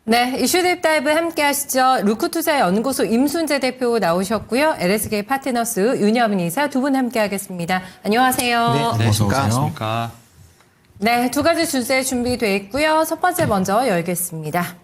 네, 이슈 딥다이브 함께 하시죠. 루크투자연구소 임순재 대표 나오셨고요. LSK 파트너스 윤여민 이사 두 분 함께 하겠습니다. 안녕하세요. 네, 안녕하십니까. 네, 두 가지 주제 준비되어 있고요. 첫 번째 먼저 열겠습니다.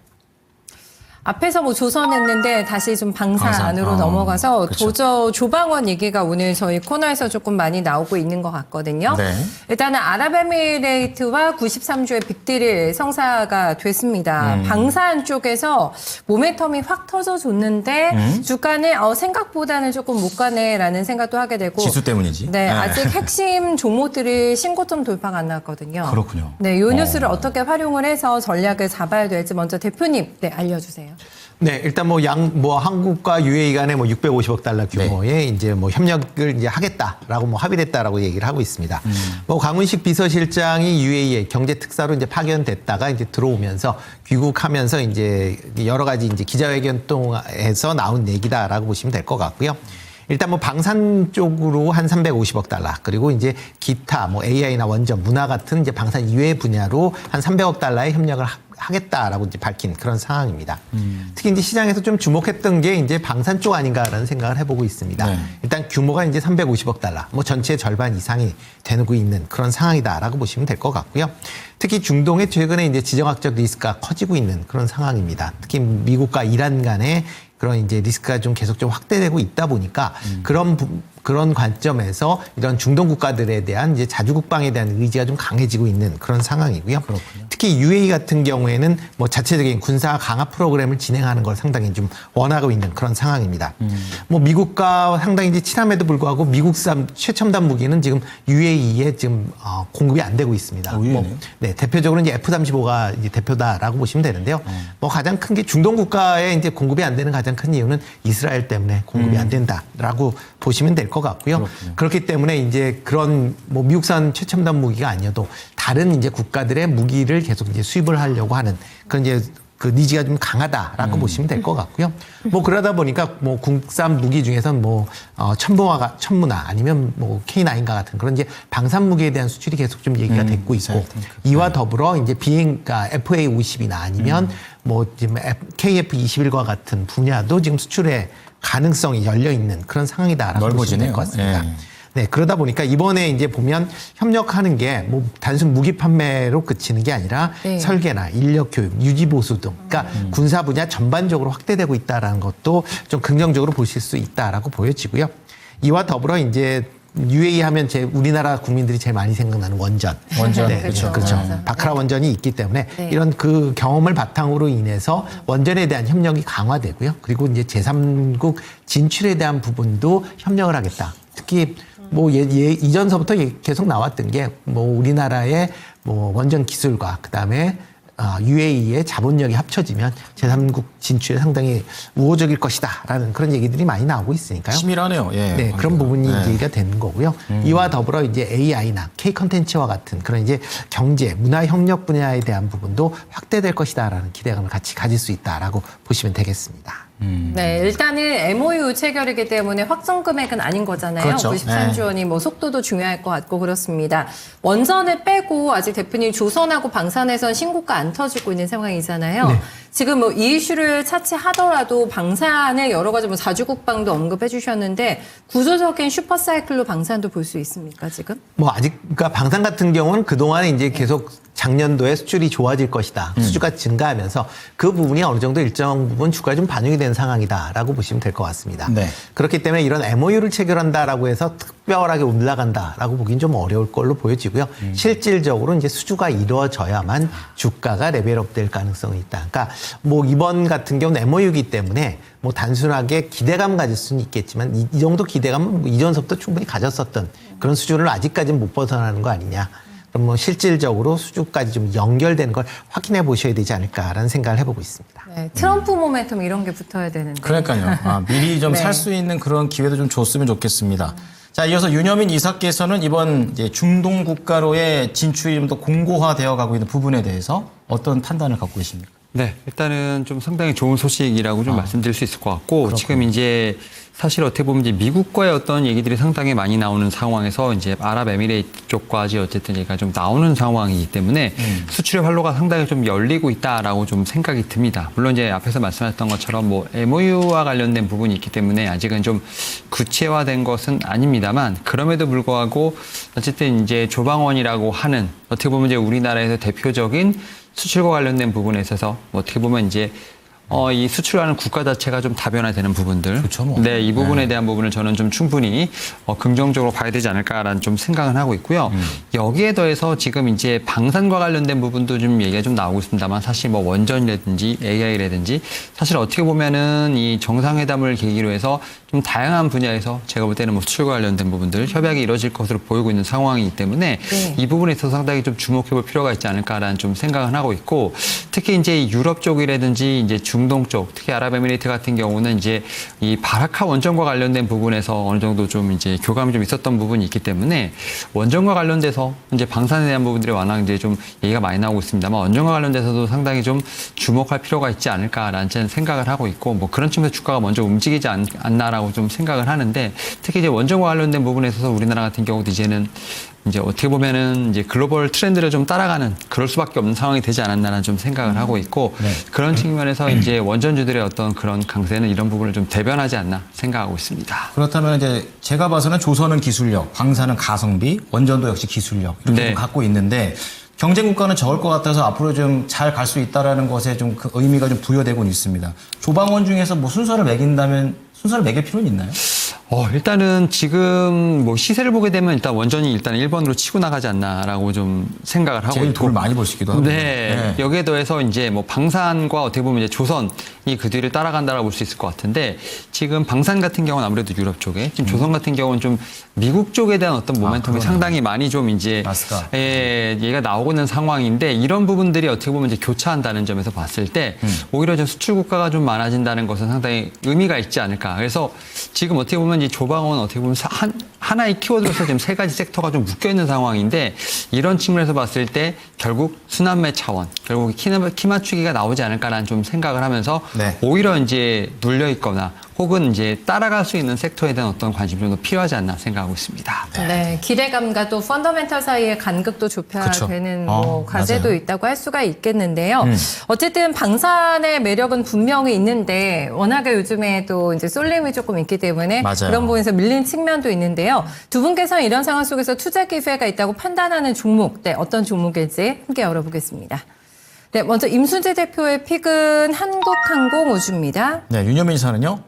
앞에서 뭐 조선했는데 다시 좀 방산 안으로 넘어가서 그렇죠. 조방원 얘기가 오늘 저희 코너에서 조금 많이 나오고 있는 것 같거든요. 네. 일단은 아랍에미레이트와 93주의 빅딜이 성사가 됐습니다. 방산 쪽에서 모멘텀이 확 터져줬는데 주가는 생각보다는 조금 못 가네라는 생각도 하게 되고 지수 때문이지. 네, 아직 핵심 종목들이 신고점 돌파가 안 나왔거든요. 그렇군요. 네, 이 뉴스를 어떻게 활용을 해서 전략을 잡아야 될지 먼저 대표님 알려주세요. 네, 일단 한국과 UAE 간에 650억 달러 규모의 이제 협력을 이제 하겠다라고 합의됐다라고 얘기를 하고 있습니다. 강훈식 비서실장이 UAE에 경제 특사로 이제 파견됐다가 이제 들어오면서 귀국하면서 이제 여러 가지 이제 기자회견 통해서 나온 얘기다라고 보시면 될 것 같고요. 일단 방산 쪽으로 한 350억 달러, 그리고 이제 기타 AI나 원전, 문화 같은 이제 방산 이외 분야로 한 300억 달러의 협력을 하겠다라고 이제 밝힌 그런 상황입니다. 특히 이제 시장에서 좀 주목했던 게 이제 방산 쪽 아닌가라는 생각을 해보고 있습니다. 네. 일단 규모가 이제 350억 달러, 전체의 절반 이상이 되고 있는 그런 상황이다라고 보시면 될 것 같고요. 특히 중동에 최근에 이제 지정학적 리스크가 커지고 있는 그런 상황입니다. 특히 미국과 이란 간의 그런 이제 리스크가 좀 계속 좀 확대되고 있다 보니까 그런 관점에서 이런 중동 국가들에 대한 이제 자주 국방에 대한 의지가 좀 강해지고 있는 그런 상황이고요. 그렇군요. 특히 UAE 같은 경우에는 자체적인 군사 강화 프로그램을 진행하는 걸 상당히 좀 원하고 있는 그런 상황입니다. 미국과 상당히 이제 친함에도 불구하고 미국산 최첨단 무기는 지금 UAE에 지금 공급이 안 되고 있습니다. 네, 대표적으로 이제 F-35가 이제 대표다라고 보시면 되는데요. 가장 큰 게 중동 국가에 이제 공급이 안 되는 가장 큰 이유는 이스라엘 때문에 공급이 안 된다라고 보시면 될 것 같고요. 그렇군요. 그렇기 때문에 이제 그런 미국산 최첨단 무기가 아니어도 다른 이제 국가들의 무기를 계속 이제 수입을 하려고 하는 그런 이제 그 니즈가 좀 강하다라고 보시면 될 것 같고요. 그러다 보니까 국산 무기 중에서는 천문화 아니면 K9과 같은 그런 이제 방산 무기에 대한 수출이 계속 좀 얘기가 됐고 있고, 이와 더불어 이제 그러니까 FA50이나 아니면 지금 KF21과 같은 분야도 지금 수출의 가능성이 열려 있는 그런 상황이다라고 보시면 될 것 같습니다. 네, 그러다 보니까 이번에 이제 보면 협력하는 게 단순 무기 판매로 그치는 게 아니라 설계나 인력 교육, 유지 보수 등, 그러니까 군사 분야 전반적으로 확대되고 있다라는 것도 좀 긍정적으로 보실 수 있다라고 보여지고요. 이와 더불어 이제 UAE 하면 우리나라 국민들이 제일 많이 생각나는 원전. 네, 그렇죠. 바크라 원전이 있기 때문에 이런 그 경험을 바탕으로 인해서 원전에 대한 협력이 강화되고요. 그리고 이제 제3국 진출에 대한 부분도 협력을 하겠다. 특히 이전서부터 계속 나왔던 게 우리나라의 원전 기술과 그다음에 UAE의 자본력이 합쳐지면 제3국 진출에 상당히 우호적일 것이다라는 그런 얘기들이 많이 나오고 있으니까요. 치밀하네요. 네, 그런 부분이 얘기가 되는 거고요. 이와 더불어 이제 AI나 K 컨텐츠와 같은 그런 이제 경제, 문화 협력 분야에 대한 부분도 확대될 것이다라는 기대감을 같이 가질 수 있다라고 보시면 되겠습니다. 네, 일단은 MOU 체결이기 때문에 확정 금액은 아닌 거잖아요. 그렇죠. 93조 원이 속도도 중요할 것 같고 그렇습니다. 원전을 빼고 아직 대표님 조선하고 방산에선 신고가 안 터지고 있는 상황이잖아요. 네. 지금 이 이슈를 차치하더라도 방산의 여러 가지 자주국방도 언급해 주셨는데 구조적인 슈퍼사이클로 방산도 볼 수 있습니까, 지금? 그러니까 방산 같은 경우는 그동안에 이제 계속 작년도에 수출이 좋아질 것이다. 수주가 증가하면서 그 부분이 어느 정도 일정 부분 주가에 좀 반영이 된 상황이다라고 보시면 될 것 같습니다. 네. 그렇기 때문에 이런 MOU를 체결한다라고 해서 특별하게 올라간다라고 보기는 좀 어려울 걸로 보여지고요. 실질적으로 이제 수주가 이루어져야만 주가가 레벨업 될 가능성이 있다. 그러니까 이번 같은 경우는 MOU이기 때문에 단순하게 기대감 가질 수는 있겠지만 이 정도 기대감은 이전서부터 충분히 가졌었던 그런 수준을 아직까지는 못 벗어나는 거 아니냐. 그럼 실질적으로 수주까지 좀 연결되는 걸 확인해 보셔야 되지 않을까라는 생각을 해보고 있습니다. 네, 트럼프 모멘텀 이런 게 붙어야 되는데. 그러니까요. 미리 좀 살 수 있는 그런 기회도 좀 줬으면 좋겠습니다. 자, 이어서 윤여민 이사께서는 이번 이제 중동 국가로의 진출이 좀 더 공고화되어 가고 있는 부분에 대해서 어떤 판단을 갖고 계십니까? 네, 일단은 좀 상당히 좋은 소식이라고 좀 말씀드릴 수 있을 것 같고, 그렇군요. 지금 이제 사실 어떻게 보면 이제 미국과의 어떤 얘기들이 상당히 많이 나오는 상황에서 이제 아랍에미레이트 쪽까지 어쨌든 얘기가 좀 나오는 상황이기 때문에 수출의 활로가 상당히 좀 열리고 있다라고 좀 생각이 듭니다. 물론 이제 앞에서 말씀하셨던 것처럼 뭐 MOU와 관련된 부분이 있기 때문에 아직은 좀 구체화된 것은 아닙니다만, 그럼에도 불구하고 어쨌든 이제 조방원이라고 하는 어떻게 보면 이제 우리나라에서 대표적인 수출과 관련된 부분에 있어서 어떻게 보면 이제 이 수출하는 국가 자체가 좀 다변화되는 부분들. 그쵸, 뭐. 네, 이 부분에 대한 부분을 저는 좀 충분히 긍정적으로 봐야 되지 않을까라는 좀 생각은 하고 있고요. 여기에 더해서 지금 이제 방산과 관련된 부분도 좀 얘기가 좀 나오고 있습니다만, 사실 뭐 원전이라든지 AI라든지 사실 어떻게 보면은 이 정상회담을 계기로 해서 좀 다양한 분야에서 제가 볼 때는 뭐 수출과 관련된 부분들 협약이 이루어질 것으로 보이고 있는 상황이기 때문에 네. 이 부분에 있어서 상당히 좀 주목해 볼 필요가 있지 않을까라는 좀 생각을 하고 있고, 특히 이제 유럽 쪽이라든지 이제 중동 쪽, 특히 아랍에미레이트 같은 경우는 이제 이 바라카 원전과 관련된 부분에서 어느 정도 좀 이제 교감이 좀 있었던 부분이 있기 때문에 원전과 관련돼서 이제 방산에 대한 부분들이 워낙 이제 좀 얘기가 많이 나오고 있습니다만, 원전과 관련돼서도 상당히 좀 주목할 필요가 있지 않을까라는 저는 생각을 하고 있고, 뭐 그런 측면에서 주가가 먼저 움직이지 않나라고 좀 생각을 하는데, 특히 이제 원전과 관련된 부분에 있어서 우리나라 같은 경우도 이제는 이제 어떻게 보면은 이제 글로벌 트렌드를 좀 따라가는 그럴 수밖에 없는 상황이 되지 않았나라는 좀 생각을 하고 있고, 그런 측면에서 이제 원전주들의 어떤 그런 강세는 이런 부분을 좀 대변하지 않나 생각하고 있습니다. 그렇다면 이제 제가 봐서는 조선은 기술력, 방산은 가성비, 원전도 역시 기술력 이렇게 네. 좀 갖고 있는데, 경쟁 국가는 적을 것 같아서 앞으로 좀 잘 갈 수 있다라는 것에 좀 그 의미가 좀 부여되고 있습니다. 조방원 중에서 뭐 순서를 매긴다면 순서를 매길 필요는 있나요? 일단은 지금 뭐 시세를 보게 되면 일단 원전이 일단 1번으로 치고 나가지 않나라고 좀 생각을 하고 제일 있고. 돈을 많이 벌시기도 하고. 네. 여기에 더해서 이제 뭐 방산과 어떻게 보면 이제 조선이 그 뒤를 따라간다라고 볼 수 있을 것 같은데, 지금 방산 같은 경우는 아무래도 유럽 쪽에, 지금 조선 같은 경우는 좀 미국 쪽에 대한 어떤 모멘텀이 그러네. 상당히 많이 좀 이제 마스가. 얘가 나오고 있는 상황인데, 이런 부분들이 어떻게 보면 이제 교차한다는 점에서 봤을 때 오히려 좀 수출 국가가 좀 많아진다는 것은 상당히 의미가 있지 않을까. 그래서 지금 어떻게 보면 이 조방원 어떻게 보면 하나의 키워드로서 지금 세 가지 섹터가 좀 묶여 있는 상황인데, 이런 측면에서 봤을 때 결국 순환매 차원, 결국 키 맞추기가 나오지 않을까라는 좀 생각을 하면서 네. 오히려 이제 눌려 있거나 혹은 이제 따라갈 수 있는 섹터에 대한 어떤 관심이 좀 더 필요하지 않나 생각하고 있습니다. 네, 기대감과 또 펀더멘털 사이의 간극도 좁혀야 그쵸. 되는 뭐 과제도 맞아요. 있다고 할 수가 있겠는데요. 어쨌든 방산의 매력은 분명히 있는데, 워낙에 요즘에 또 이제 쏠림이 조금 있기 때문에 맞아요. 그런 부분에서 밀린 측면도 있는데요. 두 분께서는 이런 상황 속에서 투자 기회가 있다고 판단하는 종목, 네, 어떤 종목일지 함께 열어보겠습니다. 네, 먼저 임순재 대표의 픽은 한국항공 우주입니다. 네, 윤여민 이사는요?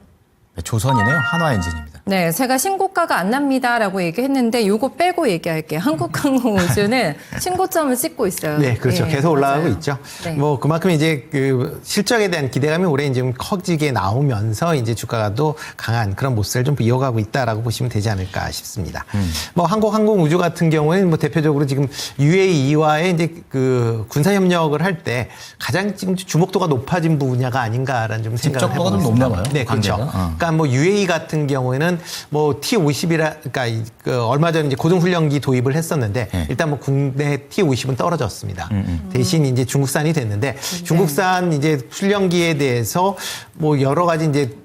네, 조선이네요. 한화엔진입니다. 네, 제가 신고가가 안 납니다라고 얘기했는데 요거 빼고 얘기할게요. 한국항공 우주는 신고점을 찍고 있어요. 네, 그렇죠. 예, 계속 올라가고 맞아요. 있죠. 네. 뭐 그만큼 이제 그 실적에 대한 기대감이 올해 이제 좀 커지게 나오면서 이제 주가가 또 강한 그런 모습을 좀 이어가고 있다라고 보시면 되지 않을까 싶습니다. 뭐 한국항공우주 같은 경우에는 뭐 대표적으로 지금 UAE와의 이제 그 군사 협력을 할 때 가장 지금 주목도가 높아진 분야가 아닌가라는 좀 생각을 직접도가 해보고 좀 있습니다. 높나 봐요, 네, 그렇죠. 관계가. 그러니까 뭐 UAE 같은 경우에는 뭐 T50이라 그러니까 그 얼마 전에 이제 고등훈련기 도입을 했었는데 네. 일단 뭐 국내 T50은 떨어졌습니다. 대신 이제 중국산이 됐는데 중국산 이제 훈련기에 대해서 뭐 여러 가지 이제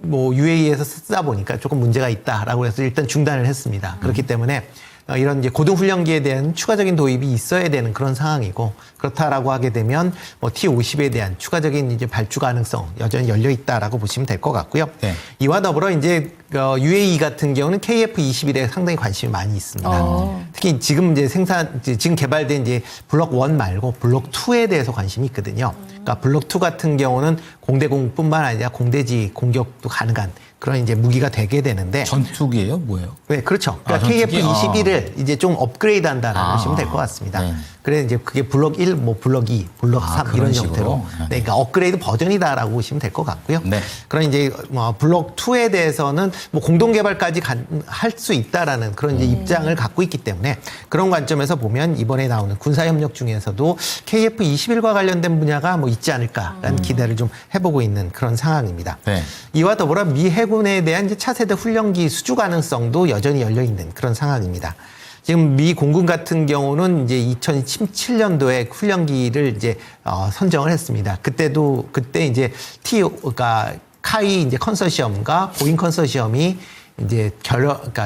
뭐 UAE에서 쓰다 보니까 조금 문제가 있다라고 해서 일단 중단을 했습니다. 그렇기 때문에 이런 이제 고등훈련기에 대한 추가적인 도입이 있어야 되는 그런 상황이고, 그렇다라고 하게 되면 뭐 T50에 대한 추가적인 이제 발주 가능성 여전히 열려 있다라고 보시면 될 것 같고요. 네. 이와 더불어 이제 UAE 같은 경우는 KF21에 상당히 관심이 많이 있습니다. 특히 지금 이제 지금 개발된 이제 블록 1 말고 블록 2에 대해서 관심이 있거든요. 그러니까 블록 2 같은 경우는 공대공뿐만 아니라 공대지 공격도 가능한 그런 이제 무기가 되게 되는데. 전투기예요? 뭐예요? 네, 그렇죠. 그러니까 전투기? KF21을 이제 좀 업그레이드 한다라고 보시면 될 것 같습니다. 네. 그래 이제 그게 블록 1, 뭐 블록 2, 블록 3 그런 이런 식으로? 형태로. 네, 그러니까 업그레이드 버전이다라고 보시면 될 것 같고요. 네. 그런 이제 뭐 블록 2에 대해서는 뭐 공동 개발까지 할 수 있다라는 그런 이제 입장을 갖고 있기 때문에, 그런 관점에서 보면 이번에 나오는 군사 협력 중에서도 KF21과 관련된 분야가 뭐 있지 않을까라는 기대를 좀 해보고 있는 그런 상황입니다. 네. 이와 더불어 미 해군에 대한 이제 차세대 훈련기 수주 가능성도 여전히 열려 있는 그런 상황입니다. 지금 미 공군 같은 경우는 이제 2017년도에 훈련기를 이제 선정을 했습니다. 그때 이제 그러니까 카이 이제 컨소시엄과 보잉 컨소시엄이 이제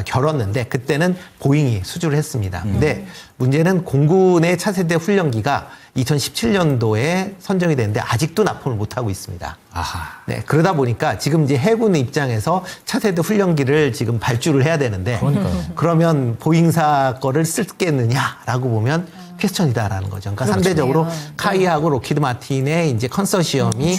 결었는데 그때는 보잉이 수주를 했습니다. 근데 문제는 공군의 차세대 훈련기가 2017년도에 선정이 됐는데 아직도 납품을 못 하고 있습니다. 아하. 네, 그러다 보니까 지금 이제 해군 입장에서 차세대 훈련기를 지금 발주를 해야 되는데 그러면 보잉사 거를 쓰겠느냐라고 보면 퀘스천이다라는 거죠. 그러니까 상대적으로 카이하고 로키드 마틴의 이제 컨소시엄이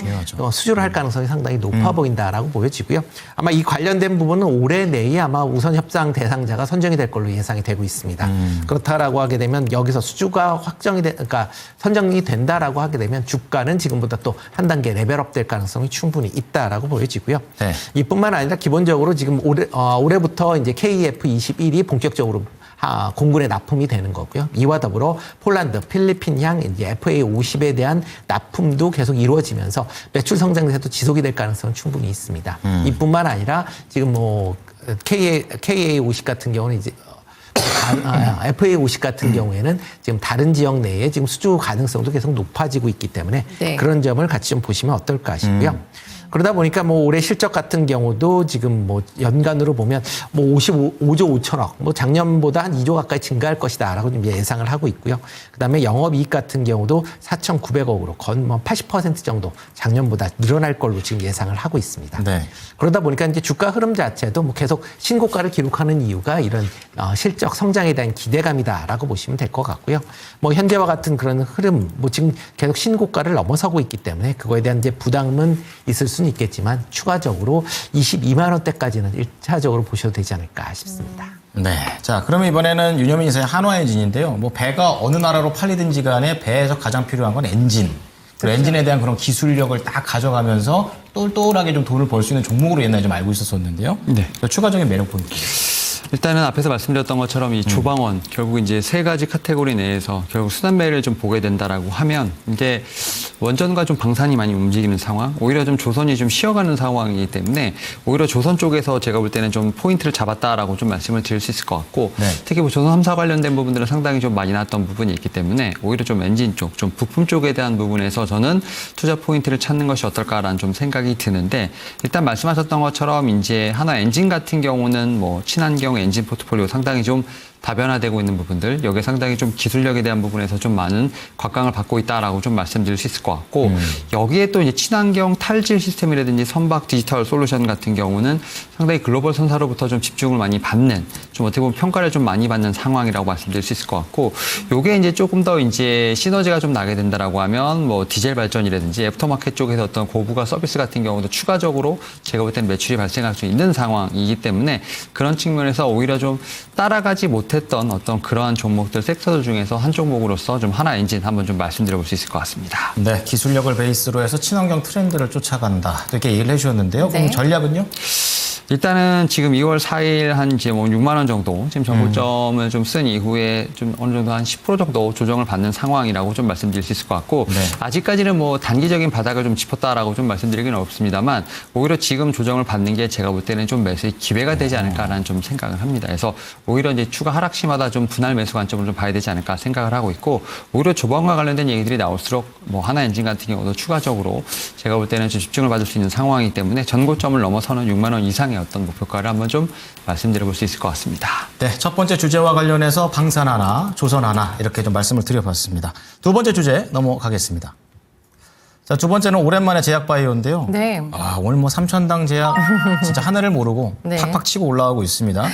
수주를 할 가능성이 상당히 높아 보인다라고 보여지고요. 아마 이 관련된 부분은 올해 내에 아마 우선 협상 대상자가 선정이 될 걸로 예상이 되고 있습니다. 그렇다라고 하게 되면 여기서 수주가 그러니까 선정이 된다라고 하게 되면 주가는 지금보다 또 한 단계 레벨업 될 가능성이 충분히 있다라고 보여지고요. 네. 이뿐만 아니라 기본적으로 지금 올해부터 이제 KF-21이 본격적으로 공군에 납품이 되는 거고요. 이와 더불어 폴란드, 필리핀향 이제 FA-50에 대한 납품도 계속 이루어지면서 매출 성장세도 지속이 될 가능성은 충분히 있습니다. 이뿐만 아니라 지금 뭐 KA-50 같은 경우는 이제 FA-50 같은 경우에는 지금 다른 지역 내에 지금 수주 가능성도 계속 높아지고 있기 때문에 네. 그런 점을 같이 좀 보시면 어떨까 싶고요. 그러다 보니까 뭐 올해 실적 같은 경우도 지금 뭐 연간으로 보면 뭐 55조 5천억, 뭐 작년보다 한 2조 가까이 증가할 것이다라고 좀 예상을 하고 있고요. 그다음에 영업이익 같은 경우도 4,900억으로 건 뭐 80% 정도 작년보다 늘어날 걸로 지금 예상을 하고 있습니다. 네. 그러다 보니까 이제 주가 흐름 자체도 뭐 계속 신고가를 기록하는 이유가 이런 실적 성장에 대한 기대감이다라고 보시면 될 것 같고요. 뭐 현재와 같은 그런 흐름, 뭐 지금 계속 신고가를 넘어서고 있기 때문에 그거에 대한 이제 부담은 있을 수는 있겠지만 추가적으로 22만 원대까지는 1차적으로 보셔도 되지 않을까 싶습니다. 네. 자, 그러면 이번에는 유념민 이사의 한화엔진인데요. 뭐 배가 어느 나라로 팔리든지 간에 배에서 가장 필요한 건 엔진. 그리고 엔진에 대한 그런 기술력을 딱 가져가면서 똘똘하게 좀 돈을 벌 수 있는 종목으로 옛날에 좀 알고 있었었는데요. 네. 추가적인 매력 포인트. 일단은 앞에서 말씀드렸던 것처럼 이 조방원 결국 이제 세 가지 카테고리 내에서 결국 수단매를 좀 보게 된다라고 하면 이제 원전과 좀 방산이 많이 움직이는 상황, 오히려 좀 조선이 좀 쉬어가는 상황이기 때문에 오히려 조선 쪽에서 제가 볼 때는 좀 포인트를 잡았다라고 좀 말씀을 드릴 수 있을 것 같고 네. 특히 뭐 조선 3사 관련된 부분들은 상당히 좀 많이 나왔던 부분이 있기 때문에 오히려 좀 엔진 쪽, 좀 부품 쪽에 대한 부분에서 저는 투자 포인트를 찾는 것이 어떨까라는 좀 생각이 드는데 일단 말씀하셨던 것처럼 이제 하나 엔진 같은 경우는 뭐 친환경 엔진 포트폴리오 상당히 좀 다변화되고 있는 부분들, 여기에 상당히 좀 기술력에 대한 부분에서 좀 많은 곽강을 받고 있다라고 좀 말씀드릴 수 있을 것 같고, 여기에 또 이제 친환경 탈질 시스템이라든지 선박 디지털 솔루션 같은 경우는 상당히 글로벌 선사로부터 좀 집중을 많이 받는, 좀 어떻게 보면 평가를 좀 많이 받는 상황이라고 말씀드릴 수 있을 것 같고, 요게 이제 조금 더 이제 시너지가 좀 나게 된다라고 하면 뭐 디젤 발전이라든지 애프터마켓 쪽에서 어떤 고부가 서비스 같은 경우도 추가적으로 제가 볼 때는 매출이 발생할 수 있는 상황이기 때문에 그런 측면에서 오히려 좀 따라가지 못했던 어떤 그러한 종목들, 섹터들 중에서 한 종목으로서 좀 하나 엔진 한번 좀 말씀드려 볼 수 있을 것 같습니다. 네. 기술력을 베이스로 해서 친환경 트렌드를 쫓아간다. 이렇게 얘기를 해주셨는데요. 네. 그럼 전략은요? 일단은 지금 2월 4일 한 이제 뭐 6만 원 정도 지금 정고점을 좀 쓴 이후에 좀 어느 정도 한 10% 정도 조정을 받는 상황이라고 좀 말씀드릴 수 있을 것 같고 네. 아직까지는 뭐 단기적인 바닥을 좀 짚었다라고 좀 말씀드리기는 어렵습니다만 오히려 지금 조정을 받는 게 제가 볼 때는 좀 매수의 기회가 되지 않을까라는 좀 생각을 합니다. 그래서 오히려 이제 추가 하락 시마다 좀 분할 매수 관점을 좀 봐야 되지 않을까 생각을 하고 있고 오히려 조방과 관련된 얘기들이 나올수록 뭐 하나 엔진 같은 경우도 추가적으로 제가 볼 때는 좀 집중을 받을 수 있는 상황이기 때문에 전고점을 넘어서는 6만 원 이상의 어떤 목표가를 한번 좀 말씀드려 볼 수 있을 것 같습니다. 네. 첫 번째 주제와 관련해서 방산 하나, 조선 하나 이렇게 좀 말씀을 드려봤습니다. 두 번째 주제 넘어가겠습니다. 자, 두 번째는 오랜만에 제약바이오인데요. 네. 아, 오늘 뭐 3,000당 제약 진짜 하늘을 모르고 네. 팍팍 치고 올라가고 있습니다.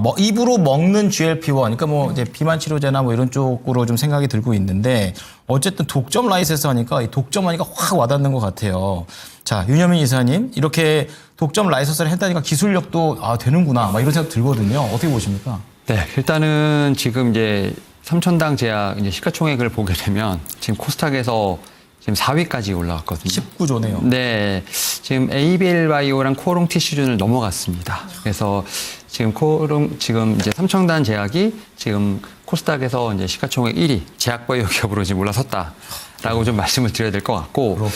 뭐 입으로 먹는 GLP-1, 그러니까 뭐 이제 비만 치료제나 뭐 이런 쪽으로 좀 생각이 들고 있는데 어쨌든 독점 라이센스 하니까 이 독점 하니까 확 와닿는 것 같아요. 자, 유념민 이사님 이렇게 독점 라이센스를 했다니까 기술력도 되는구나 막 이런 생각 들거든요. 어떻게 보십니까? 네, 일단은 지금 이제 3,000당 제약 이제 시가총액을 보게 되면 지금 코스닥에서 지금 4위까지 올라갔거든요. 19조네요. 네, 지금 ABL 바이오랑 코롱 티슈준을 넘어갔습니다. 그래서 지금 지금 이제 3,000단 제약이 지금 코스닥에서 이제 시가총액 1위 제약바이오 기업으로 지금 올라섰다. 라고 좀 말씀을 드려야 될 것 같고 그렇군요.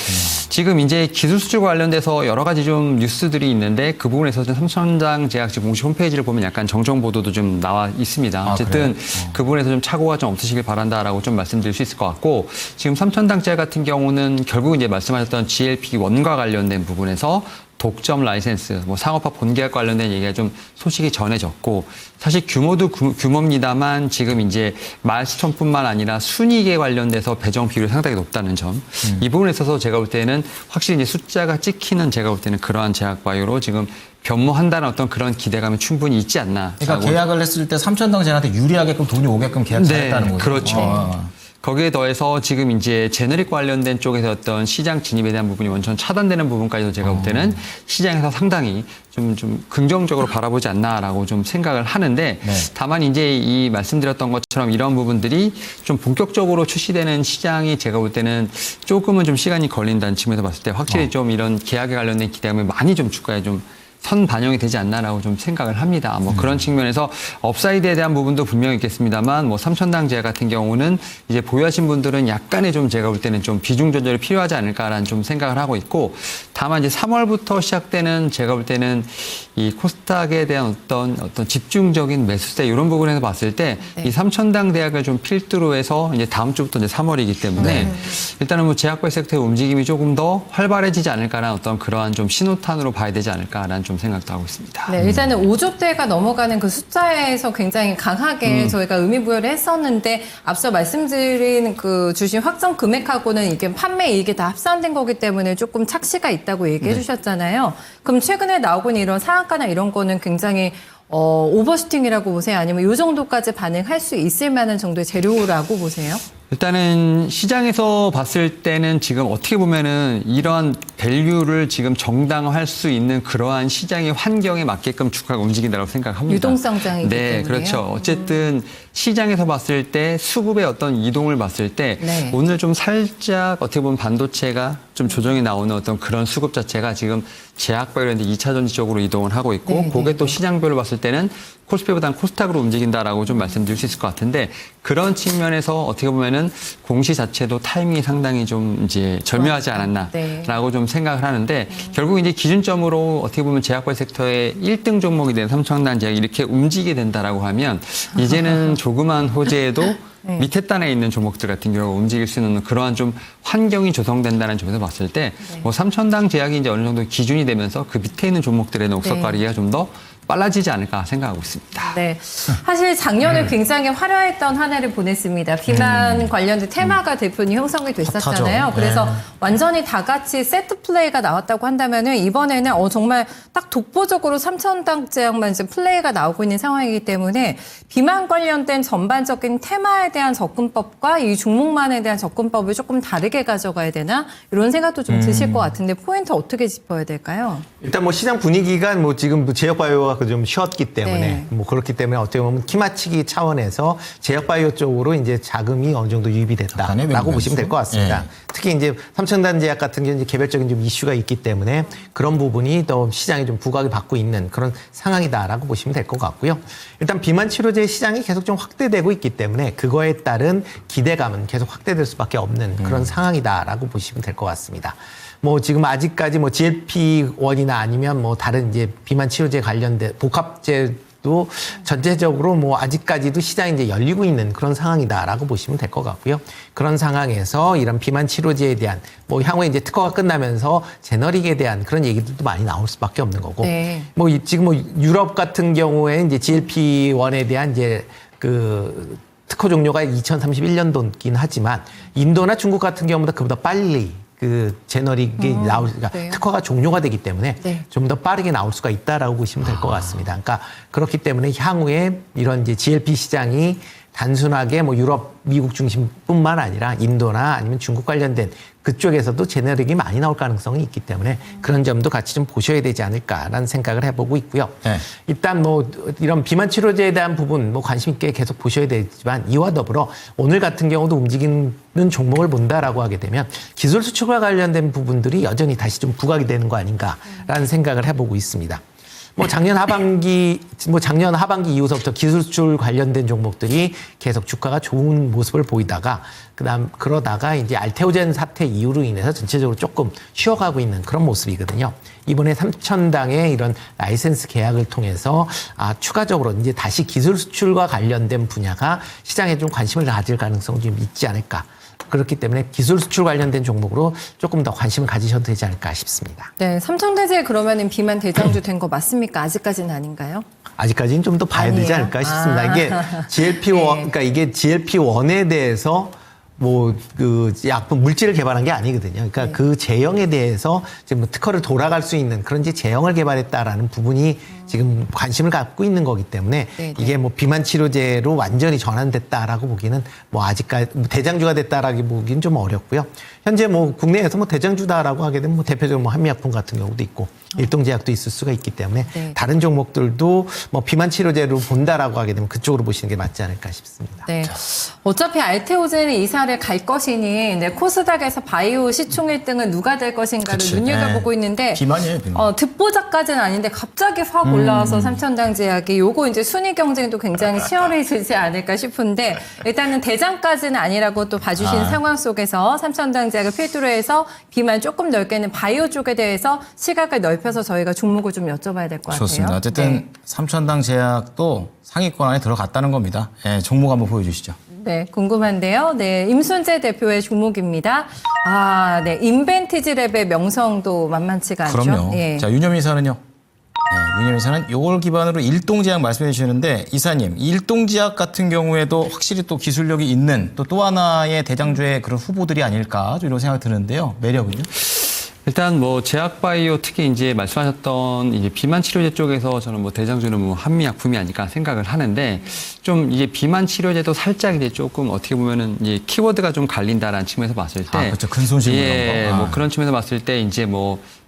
지금 이제 기술 수출과 관련돼서 여러 가지 좀 뉴스들이 있는데 그 부분에서 삼천당 제약 지금 공식 홈페이지를 보면 약간 정정 보도도 좀 나와 있습니다. 어쨌든 그 부분에서 좀 착오가 좀 없으시길 바란다라고 좀 말씀드릴 수 있을 것 같고 지금 삼천당 제약 같은 경우는 결국 이제 말씀하셨던 GLP-1과 관련된 부분에서 독점 라이센스, 뭐 상업화 본계약 관련된 얘기가 좀 소식이 전해졌고 사실 규모도 규모입니다만 지금 이제 마일스톤뿐만 아니라 순이익에 관련돼서 배정 비율이 상당히 높다는 점. 이 부분에 있어서 제가 볼 때는 확실히 이제 숫자가 찍히는 제가 볼 때는 그러한 제약바이오로 지금 변모한다는 어떤 그런 기대감이 충분히 있지 않나. 그러니까 계약을 했을 때 삼천당 제약한테 유리하게끔 돈이 오게끔 계약 잘했다는 거죠. 그렇죠. 거기에 더해서 지금 이제 제너릭 관련된 쪽에서 어떤 시장 진입에 대한 부분이 완전 차단되는 부분까지도 제가 볼 때는 시장에서 상당히 좀 긍정적으로 바라보지 않나라고 좀 생각을 하는데 다만 이제 이 말씀드렸던 것처럼 이런 부분들이 좀 본격적으로 출시되는 시장이 제가 볼 때는 조금은 좀 시간이 걸린다는 측면에서 봤을 때 확실히 좀 이런 계약에 관련된 기대감이 많이 좀 주가에 좀 선 반영이 되지 않나라고 좀 생각을 합니다. 뭐 그런 측면에서 업사이드에 대한 부분도 분명히 있겠습니다만 뭐 삼천당 제약 같은 경우는 이제 보유하신 분들은 약간의 좀 제가 볼 때는 좀 비중 조절이 필요하지 않을까라는 좀 생각을 하고 있고 다만 이제 3월부터 시작되는 제가 볼 때는 이 코스닥에 대한 어떤 집중적인 매수세 이런 부분에서 봤을 때 이 삼천당 대학을 좀 필두로 해서 이제 다음 주부터 이제 3월이기 때문에 일단은 뭐 제약바이오 섹터의 움직임이 조금 더 활발해지지 않을까라는 어떤 그러한 좀 신호탄으로 봐야 되지 않을까라는 좀 생각도 하고 있습니다. 네, 일단은 5조대가 넘어가는 그 숫자에서 굉장히 강하게 저희가 의미부여를 했었는데 앞서 말씀드린 그 주신 확정 금액하고는 이게 판매 이익이 다 합산된 거기 때문에 조금 착시가 있다고 얘기해 주셨잖아요. 그럼 최근에 나오고 있는 이런 상한가나 이런 거는 굉장히 오버슈팅이라고 보세요? 아니면 이 정도까지 반응할 수 있을 만한 정도의 재료라고 보세요? 일단은 시장에서 봤을 때는 지금 어떻게 보면은 이러한 밸류를 지금 정당화할 수 있는 그러한 시장의 환경에 맞게끔 주가가 움직인다고 생각합니다. 유동성장이기 네, 때문에요. 그렇죠. 어쨌든 시장에서 봤을 때 수급의 어떤 이동을 봤을 때 오늘 좀 살짝 어떻게 보면 반도체가 좀 조정이 나오는 어떤 그런 수급 자체가 지금 제약바이오랜드 2차 전지 쪽으로 이동을 하고 있고 그게 또 시장별로 봤을 때는 코스피보다는 코스닥으로 움직인다라고 좀 말씀드릴 수 있을 것 같은데 그런 측면에서 어떻게 보면은 공시 자체도 타이밍이 상당히 좀 이제 절묘하지 않았나라고 좀 생각을 하는데 결국 이제 기준점으로 어떻게 보면 제약바이오 섹터의 1등 종목이 된 삼천당 제약이 이렇게 움직이게 된다라고 하면 이제는 조그만 호재에도 밑에 단에 있는 종목들 같은 경우가 움직일 수 있는 그러한 좀 환경이 조성된다는 점에서 봤을 때 뭐 삼천당 제약이 이제 어느 정도 기준이 되면서 그 밑에 있는 종목들의 녹석 가리기가 좀 더 빨라지지 않을까 생각하고 있습니다. 네. 사실 작년에 굉장히 화려했던 한 해를 보냈습니다. 비만 관련된 테마가 대표님 형성이 됐었잖아요. 핫하죠. 그래서 완전히 다 같이 세트 플레이가 나왔다고 한다면은 이번에는 정말 딱 독보적으로 삼천당 제약만 이제 플레이가 나오고 있는 상황이기 때문에 비만 관련된 전반적인 테마에 대한 접근법과 이 종목만에 대한 접근법을 조금 다르게 가져가야 되나 이런 생각도 좀 드실 것 같은데 포인트 어떻게 짚어야 될까요? 일단 뭐 시장 분위기가 뭐 지금 제약바이오가 좀 쉬었기 때문에 뭐 그렇기 때문에 어떻게 보면 키맞추기 차원에서 제약바이오 쪽으로 이제 자금이 어느 정도 유입이 됐다라고 보시면 될 것 같습니다. 특히 이제 삼천당 제약 같은 경우는 이제 개별적인 좀 이슈가 있기 때문에 그런 부분이 더 시장에 좀 부각을 받고 있는 그런 상황이다라고 보시면 될 것 같고요. 일단 비만 치료제 시장이 계속 좀 확대되고 있기 때문에 그거에 따른 기대감은 계속 확대될 수밖에 없는 그런 상황이다라고 보시면 될 것 같습니다. 뭐 지금 아직까지 뭐 GLP-1이나 아니면 뭐 다른 이제 비만 치료제 관련된 복합제도 전체적으로 뭐 아직까지도 시장이 이제 열리고 있는 그런 상황이다라고 보시면 될 것 같고요. 그런 상황에서 이런 비만 치료제에 대한 뭐 향후에 이제 특허가 끝나면서 제너릭에 대한 그런 얘기들도 많이 나올 수밖에 없는 거고. 뭐 지금 뭐 유럽 같은 경우에 이제 GLP-1에 대한 이제 그 특허 종료가 2031년도긴 하지만 인도나 중국 같은 경우보다 그보다 빨리 그 제너릭이 그러니까 특허가 종료가 되기 때문에 좀 더 빠르게 나올 수가 있다라고 보시면 될 것 같습니다. 그러니까 그렇기 때문에 향후에 이런 이제 GLP 시장이 단순하게 뭐 유럽, 미국 중심뿐만 아니라 인도나 아니면 중국 관련된 그쪽에서도 제너릭이 많이 나올 가능성이 있기 때문에 그런 점도 같이 좀 보셔야 되지 않을까라는 생각을 해보고 있고요. 일단 뭐 이런 비만 치료제에 대한 부분 뭐 관심 있게 계속 보셔야 되지만 이와 더불어 오늘 같은 경우도 움직이는 종목을 본다라고 하게 되면 기술 수출과 관련된 부분들이 여전히 다시 좀 부각이 되는 거 아닌가라는 생각을 해보고 있습니다. 작년 하반기 이후서부터 기술 수출 관련된 종목들이 계속 주가가 좋은 모습을 보이다가 그러다가 이제 알테오젠 사태 이후로 인해서 전체적으로 조금 쉬어가고 있는 그런 모습이거든요. 이번에 3,000당의 이런 라이센스 계약을 통해서 추가적으로 이제 다시 기술 수출과 관련된 분야가 시장에 좀 관심을 가질 가능성이 좀 있지 않을까. 그렇기 때문에 기술 수출 관련된 종목으로 조금 더 관심을 가지셔도 되지 않을까 싶습니다. 네, 삼천대제 그러면은 비만 대장주 된 거 맞습니까? 아직까지는 아닌가요? 아직까지는 좀 더 봐야 되지 아니에요. 않을까 싶습니다. 이게 GLP-1, 네. 그러니까 이게 GLP-1에 대해서 약품 물질을 개발한 게 아니거든요. 그러니까 네. 그 제형에 대해서 지금 특허를 돌아갈 수 있는 그런 이제 제형을 개발했다라는 부분이 지금 관심을 갖고 있는 거기 때문에 네, 네. 이게 비만 치료제로 완전히 전환됐다라고 보기는 아직까지 대장주가 됐다라고 보기는 좀 어렵고요. 현재 국내에서 대장주다라고 하게 되면 대표적으로 한미약품 같은 경우도 있고 일동제약도 있을 수가 있기 때문에 네. 다른 종목들도 비만 치료제로 본다라고 하게 되면 그쪽으로 보시는 게 맞지 않을까 싶습니다. 네. 어차피 알테오젠은 이사를 갈 것이니 코스닥에서 바이오 시총 1등은 누가 될 것인가를 그치. 눈여겨보고 있는데 비만이에요, 비만. 듣보잡까지는 아닌데 갑자기 확 올라와서 삼천당 제약이 요거 이제 순위 경쟁도 굉장히 치열해지지 않을까 싶은데 일단은 대장까지는 아니라고 또 봐주신 상황 속에서 삼천당 제약을 필두로 해서 비만 조금 넓게는 바이오 쪽에 대해서 시각을 넓혀서 저희가 종목을 좀 여쭤봐야 될 것 같아요. 좋습니다. 어쨌든 네. 삼천당 제약도 상위권 안에 들어갔다는 겁니다. 예, 종목 한번 보여주시죠. 네, 궁금한데요. 네, 임순재 대표의 종목입니다. 네, 인벤티지랩의 명성도 만만치가 않죠. 그럼요. 예. 자, 윤여민 이사는요? 네, 윤여민 이사는 요걸 기반으로 일동제약 말씀해 주시는데 이사님, 일동제약 같은 경우에도 확실히 또 기술력이 있는 또 하나의 대장주의 그런 후보들이 아닐까 이런 생각이 드는데요. 매력은요? 일단 제약바이오 특히 이제 말씀하셨던 이제 비만 치료제 쪽에서 저는 대장주는 한미약품이 아닐까 생각을 하는데 좀 이제 비만 치료제도 살짝 이제 조금 어떻게 보면은 이제 키워드가 좀 갈린다라는 측면에서 봤을 때 그렇죠. 근손실 예, 이런 거. 그런 측면에서 봤을 때 이제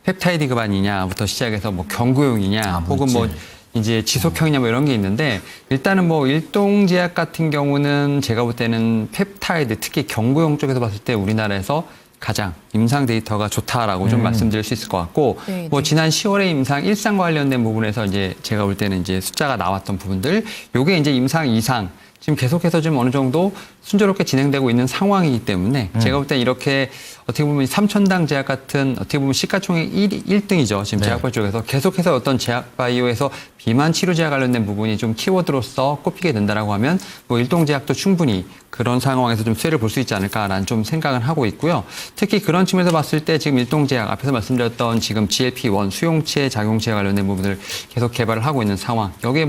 펩타이드 기반이냐부터 시작해서 경구용이냐 혹은 물질. 이제 지속형이냐 이런 게 있는데 일단은 일동제약 같은 경우는 제가 볼 때는 펩타이드 특히 경구용 쪽에서 봤을 때 우리나라에서 가장 임상 데이터가 좋다라고 좀 말씀드릴 수 있을 것 같고 네, 네. 지난 10월에 임상 1상 관련된 부분에서 이제 제가 볼 때는 이제 숫자가 나왔던 부분들 요게 이제 임상 2상 지금 계속해서 좀 어느 정도 순조롭게 진행되고 있는 상황이기 때문에 제가 볼 때 이렇게 어떻게 보면 삼천당 제약 같은 어떻게 보면 시가총액 1등이죠. 지금 네. 제약바이오 쪽에서 계속해서 어떤 제약바이오에서 비만 치료제와 관련된 부분이 좀 키워드로서 꼽히게 된다라고 하면 일동제약도 충분히 그런 상황에서 좀 수혜를 볼 수 있지 않을까라는 좀 생각을 하고 있고요. 특히 그런 측면에서 봤을 때 지금 일동제약 앞에서 말씀드렸던 지금 GLP-1 수용체 작용체에 관련된 부분을 계속 개발을 하고 있는 상황. 여기에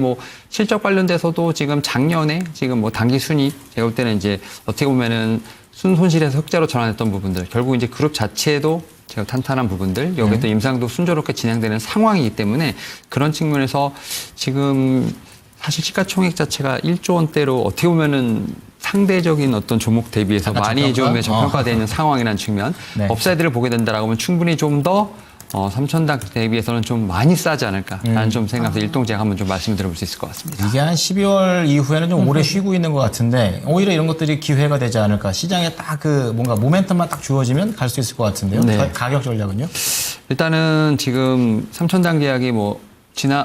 실적 관련돼서도 지금 작년에 지금 단기 순위 제가 볼 때는 이제 어떻게 보면은 순손실에서 흑자로 전환했던 부분들 결국 이제 그룹 자체도 제가 탄탄한 부분들 여기에 또 임상도 순조롭게 진행되는 상황이기 때문에 그런 측면에서 지금 사실 시가총액 자체가 1조 원대로 어떻게 보면은 상대적인 어떤 종목 대비해서 약간 많이 좀 저평가? 저평가되어 있는 상황이라는 측면 네. 업사이드를 보게 된다라고 하면 충분히 좀 더 삼천당 대비해서는 좀 많이 싸지 않을까라는 좀 생각해서 일동제약 한번 좀 말씀드려볼 수 있을 것 같습니다. 이게 한 12월 이후에는 좀 오래 쉬고 있는 것 같은데 오히려 이런 것들이 기회가 되지 않을까. 시장에 딱 뭔가 모멘텀만 딱 주어지면 갈 수 있을 것 같은데요. 네. 가격 전략은요? 일단은 지금 삼천당 제약이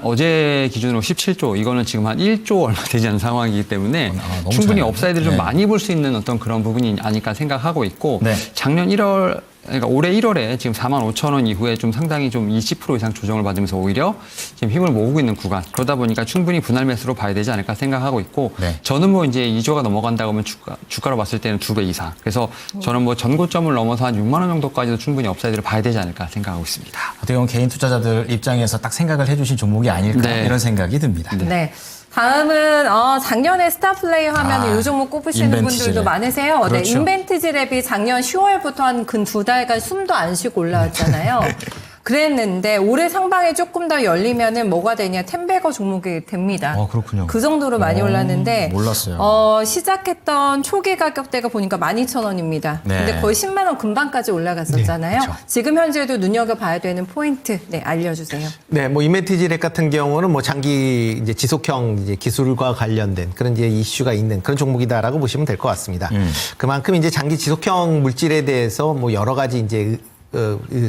어제 기준으로 17조, 이거는 지금 한 1조 얼마 되지 않은 상황이기 때문에 너무 충분히 차이네요. 업사이드를 좀 네. 많이 볼 수 있는 어떤 그런 부분이 아닐까 생각하고 있고 네. 작년 1월 그러니까 올해 1월에 지금 45,000원 이후에 좀 상당히 좀 20% 이상 조정을 받으면서 오히려 지금 힘을 모으고 있는 구간. 그러다 보니까 충분히 분할 매수로 봐야 되지 않을까 생각하고 있고 네. 저는 이제 2조가 넘어간다고 하면 주가로 봤을 때는 2배 이상. 그래서 저는 전고점을 넘어서 한 6만 원 정도까지도 충분히 업사이드를 봐야 되지 않을까 생각하고 있습니다. 어떻게 보면 개인 투자자들 입장에서 딱 생각을 해주신 종목이 아닐까 네. 이런 생각이 듭니다. 네. 다음은 작년에 스타플레이 하면 이 종목 꼽으시는 인벤티지랩. 분들도 많으세요. 네, 그렇죠. 인벤티지랩이 작년 10월부터 한 근 2달간 숨도 안 쉬고 올라왔잖아요. 그랬는데 올해 상반기 조금 더 열리면은 뭐가 되냐 템베거 종목이 됩니다. 그렇군요. 그 정도로 많이 올랐는데 몰랐어요. 시작했던 초기 가격대가 보니까 12,000원입니다. 네. 근데 거의 10만 원 금방까지 올라갔었잖아요. 네, 그렇죠. 지금 현재도 눈여겨봐야 되는 포인트 알려주세요. 네, 인벤티지랩 같은 경우는 장기 이제 지속형 이제 기술과 관련된 그런 이제 이슈가 있는 그런 종목이다라고 보시면 될 것 같습니다. 그만큼 이제 장기 지속형 물질에 대해서 여러 가지 이제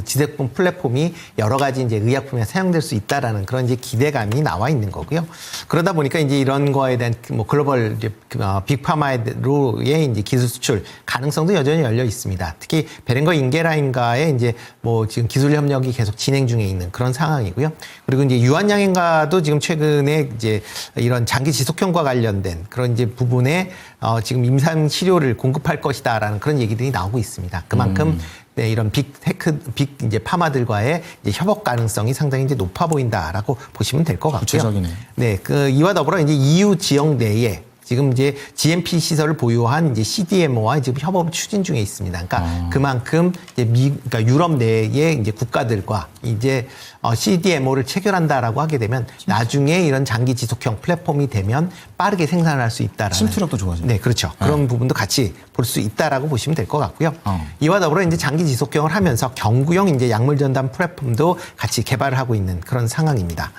지제품 플랫폼이 여러 가지 이제 의약품에 사용될 수 있다라는 그런 이제 기대감이 나와 있는 거고요. 그러다 보니까 이제 이런 거에 대한 뭐 글로벌 이제 빅파마로의 이제 기술 수출 가능성도 여전히 열려 있습니다. 특히 베링거 인게라인과의 이제 뭐 지금 기술 협력이 계속 진행 중에 있는 그런 상황이고요. 그리고 이제 유한양행과도 지금 최근에 이제 이런 장기 지속형과 관련된 그런 이제 부분에 지금 임상 치료를 공급할 것이다라는 그런 얘기들이 나오고 있습니다. 그만큼 네, 이런 빅 이제 파마들과의 이제 협업 가능성이 상당히 이제 높아 보인다라고 보시면 될 것 같고요. 구체적이네요. 네, 이와 더불어 이제 EU 지역 내에 지금 이제 GMP 시설을 보유한 이제 CDMO와 지금 협업을 추진 중에 있습니다. 그러니까 그만큼 이제 그러니까 유럽 내의 이제 국가들과 이제 CDMO를 체결한다라고 하게 되면 나중에 이런 장기 지속형 플랫폼이 되면 빠르게 생산할 수 있다라는 침투력도 좋아지죠. 네, 그렇죠. 그런 부분도 같이 볼 수 있다라고 보시면 될 것 같고요. 이와 더불어 이제 장기 지속형을 하면서 경구용 이제 약물 전담 플랫폼도 같이 개발을 하고 있는 그런 상황입니다.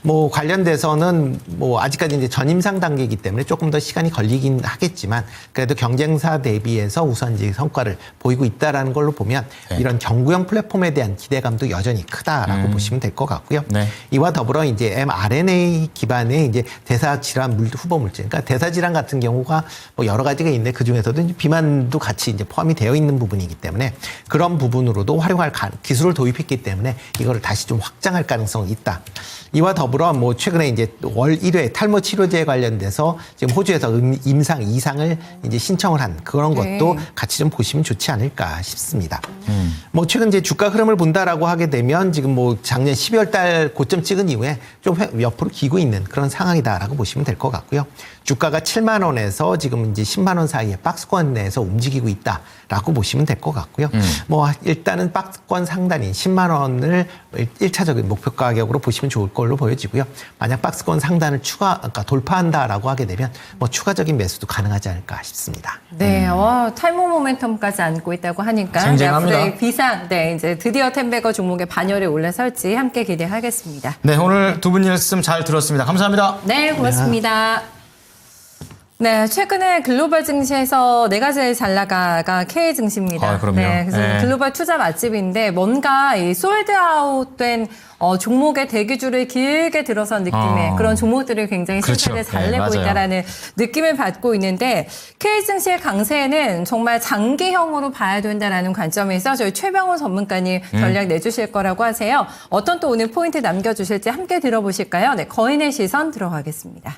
뭐 관련돼서는 뭐 아직까지 이제 전임상 단계이기 때문에 조금 더 시간이 걸리긴 하겠지만 그래도 경쟁사 대비해서 우선 이제 성과를 보이고 있다라는 걸로 보면 네. 이런 경구형 플랫폼에 대한 기대감도 여전히 크다라고 보시면 될 것 같고요. 네. 이와 더불어 이제 mRNA 기반의 이제 대사 질환 후보 물질, 그러니까 대사 질환 같은 경우가 뭐 여러 가지가 있는데 그 중에서도 이제 비만도 같이 이제 포함이 되어 있는 부분이기 때문에 그런 부분으로도 활용할 기술을 도입했기 때문에 이거를 다시 좀 확장할 가능성이 있다. 이와 더불어 뭐 최근에 이제 월 1회 탈모 치료제에 관련돼서 지금 호주에서 임상 2상을 이제 신청을 한 그런 것도 네. 같이 좀 보시면 좋지 않을까 싶습니다. 뭐 최근 이제 주가 흐름을 본다라고 하게 되면 지금 뭐 작년 12월 달 고점 찍은 이후에 좀 옆으로 기고 있는 그런 상황이다라고 보시면 될 것 같고요. 주가가 7만 원에서 지금 이제 10만 원 사이에 박스권 내에서 움직이고 있다라고 보시면 될 것 같고요. 뭐 일단은 박스권 상단인 10만 원을 1차적인 목표 가격으로 보시면 좋을 걸로 보여지고요. 만약 박스권 상단을 그러니까 돌파한다라고 하게 되면 뭐 추가적인 매수도 가능하지 않을까 싶습니다. 네, 탈모 모멘텀까지 안고 있다고 하니까 쟁쟁합니다. 앞으로의 비상, 네, 이제 드디어 텐베거 종목의 반열에 올라설지 함께 기대하겠습니다. 네, 오늘 두 분 말씀 잘 들었습니다. 감사합니다. 네, 고맙습니다. 네, 최근에 글로벌 증시에서 네 가지 잘 나가가 K 증시입니다. 아, 그럼요. 네, 그래서 네. 글로벌 투자 맛집인데 뭔가 이 솔드아웃된 종목의 대기줄을 길게 들어선 느낌의 그런 종목들을 굉장히 그렇죠. 실적을 잘 네, 내고 맞아요. 있다라는 느낌을 받고 있는데 K 증시의 강세는 정말 장기형으로 봐야 된다라는 관점에서 저희 최병호 전문가님 전략 내주실 거라고 하세요. 어떤 또 오늘 포인트 남겨주실지 함께 들어보실까요? 네, 거인의 시선 들어가겠습니다.